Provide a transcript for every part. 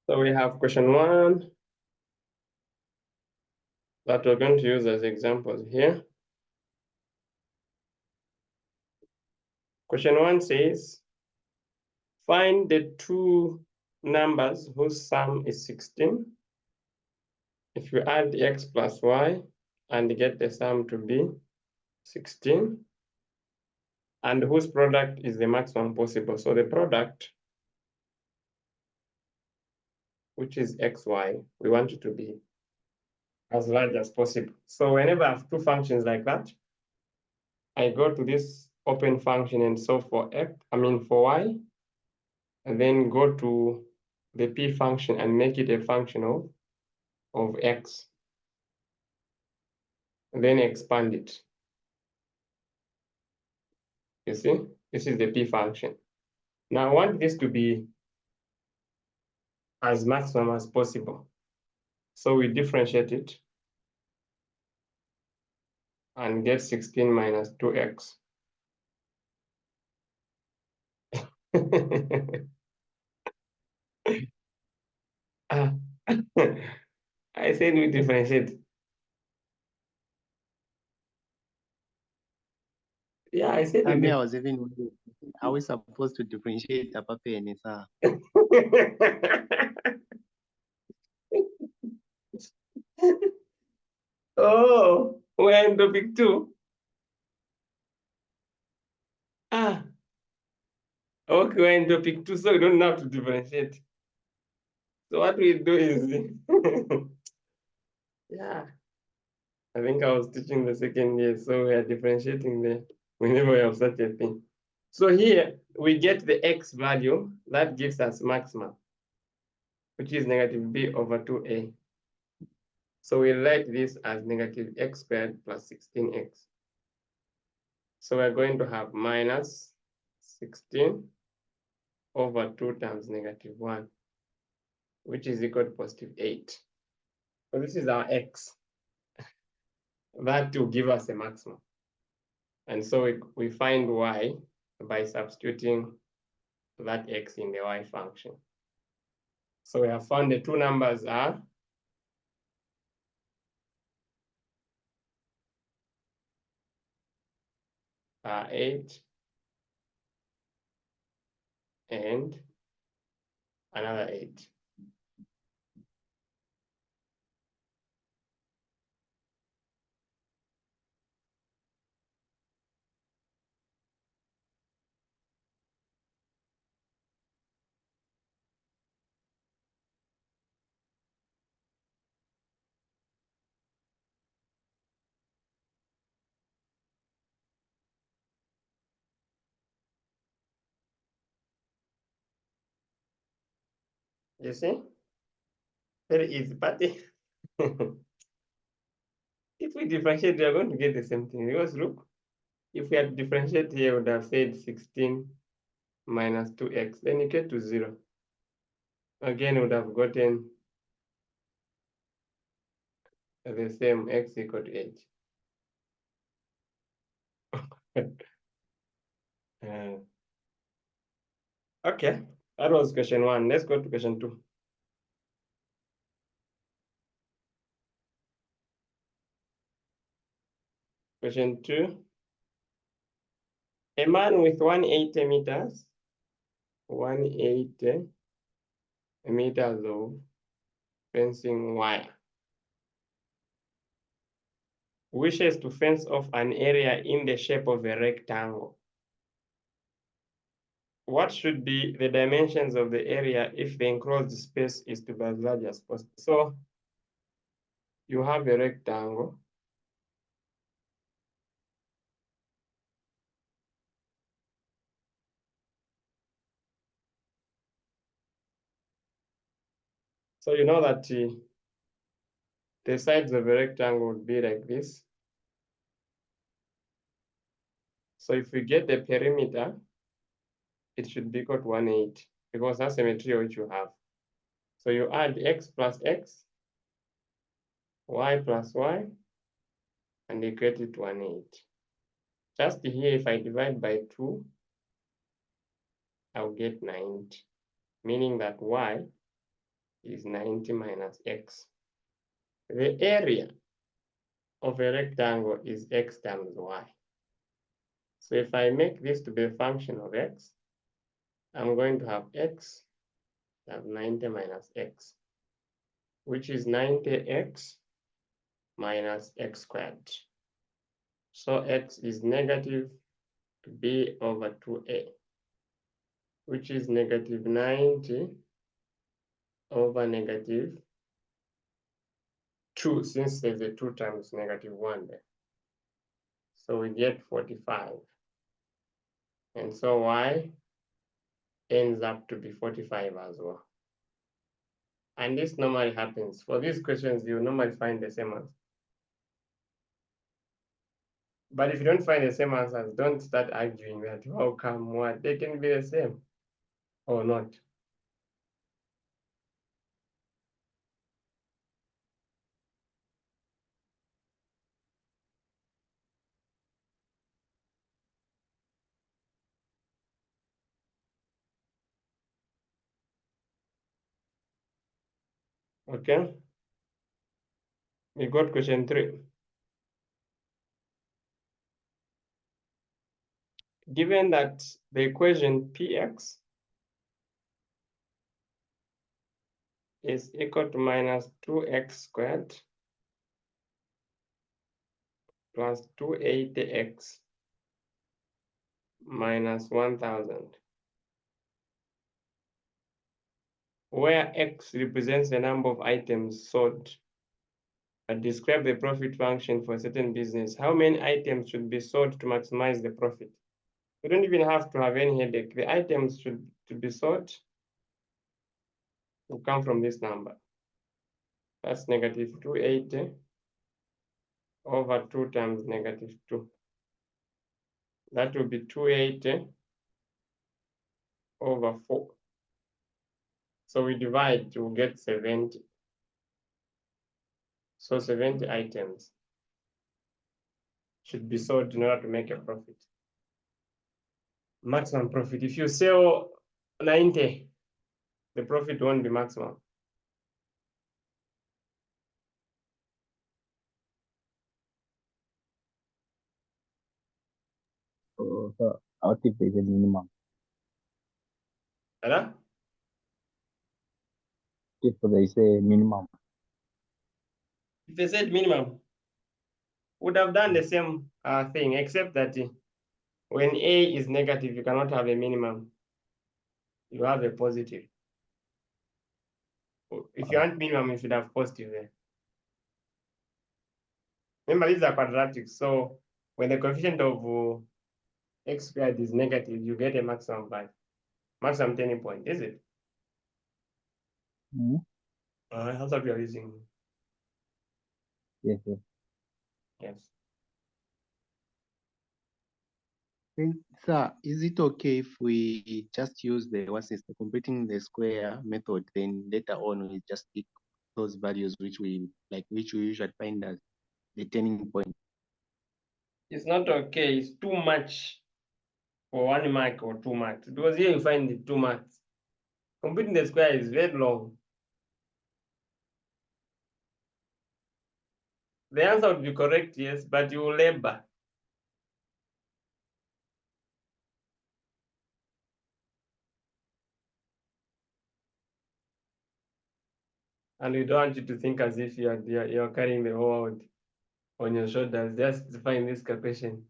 So we have question 1 that we're going to use as examples here. Question 1 says, find the two numbers whose sum is 16. If you add x plus y and get the sum to be 16, and whose product is the maximum possible. So the product, which is xy, we want it to be as large as possible. So whenever I have two functions like that, I go to this open function and solve for for y, and then go to the p function and make it a function of x, and then expand it. You see, this is the p function. Now I want this to be as maximum as possible. So we differentiate it and get 16 minus 2x. I said we differentiate. Yeah, I said I mean, I was even wondering, are we supposed to differentiate Papa and sir? Oh, we're in topic 2. Ah, okay, we're in topic 2, so we don't have to differentiate. So what we do is, yeah, I think I was teaching the second year, so we are differentiating there whenever we have such a thing. So here we get the x value that gives us maximum, which is negative b over 2a. So we write this as negative x squared plus 16x. So we're going to have minus 16 over 2 times negative 1, which is equal to positive 8. So this is our x. That will give us a maximum. And so we find y by substituting that x in the y function. So we have found the two numbers are 8 and another 8. You see? Very easy, but if we differentiate, we are going to get the same thing. Because look, if we had differentiate here, we would have said 16 minus 2x, then you get to 0. Again, we would have gotten the same x equal to 8. Okay, that was question 1. Let's go to question 2. Question 2. A man with 180 meters, 180 meters of fencing wire wishes to fence off an area in the shape of a rectangle. What should be the dimensions of the area if the enclosed space is to be as large as possible? So you have a rectangle. So you know that the sides of a rectangle would be like this. So if we get the perimeter, it should be equal to 180 because that's the material which you have. So you add x plus x, y plus y, and equate it to 180. Just here, if I divide by 2, I'll get 90, meaning that y is 90 minus x. The area of a rectangle is x times y. So if I make this to be a function of x, I'm going to have x times 90 minus x, which is 90x minus x squared. So x is negative b over 2a, which is negative 90 over negative 2, since there's a 2 times negative 1 there. So we get 45. And so y ends up to be 45 as well. And this normally happens. For these questions, you normally find the same answer. But if you don't find the same answers, don't start arguing that how come what? They can be the same or not. Okay. We got question 3. Given that the equation px is equal to minus 2x squared plus 280x minus 1000, where x represents the number of items sold, and describe the profit function for a certain business. How many items should be sold to maximize the profit? We don't even have to have any headache. The items to be sold will come from this number. That's negative 280 over 2 times negative 2. That will be 280 over 4. So we divide to get 70. So 70 items should be sold in order to make a profit. Maximum profit. If you sell 90, the profit won't be maximum. So what if there's a minimum? Hello? If there is a minimum. If they said minimum, would have done the same thing, except that when A is negative, you cannot have a minimum. You have a positive. If you want minimum, you should have positive there. Remember, these are quadratic. So when the coefficient of x squared is negative, you get a maximum value. Maximum turning point, is it? Mm-hmm. How's that you're using? Yes, yes. Yes. Sir, is it okay if we just use the completing the square method, then later on we just pick those values which we usually find as the turning point? It's not okay. It's too much for 1 mark or 2 marks. Because here you find the 2 marks. Completing the square is very long. The answer would be correct, yes, but you will labor. And we don't want you to think as if you're carrying the whole world on your shoulders just to find this calculation.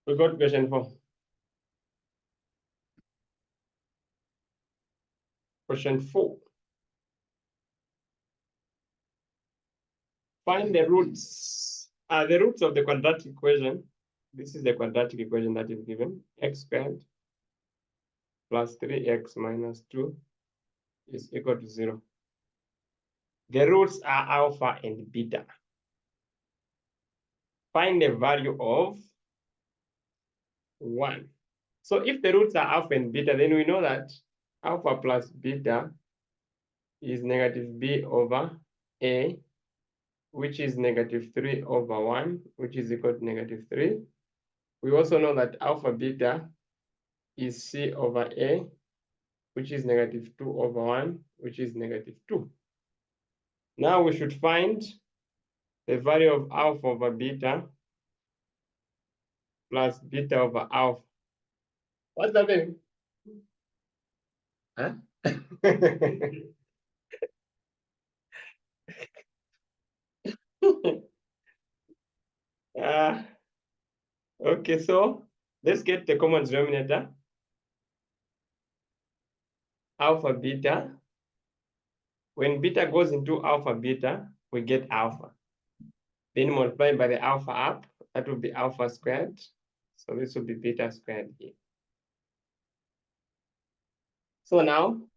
We got question 4. Question 4. Find the roots. The roots of the quadratic equation. This is the quadratic equation that is given. X squared plus 3x minus 2 is equal to 0. The roots are alpha and beta. Find the value of 1. So if the roots are alpha and beta, then we know that alpha plus beta is negative b over a which is -3 over 1, which is equal to -3. We also know that alpha beta is C over A, which is -2 over 1, which is -2. Now we should find the value of alpha over beta plus beta over alpha. What's happening? Huh? Okay, so let's get the common denominator. Alpha beta. When beta goes into alpha beta, we get alpha. Then multiply by the alpha up, that will be alpha squared. So this will be beta squared here. So now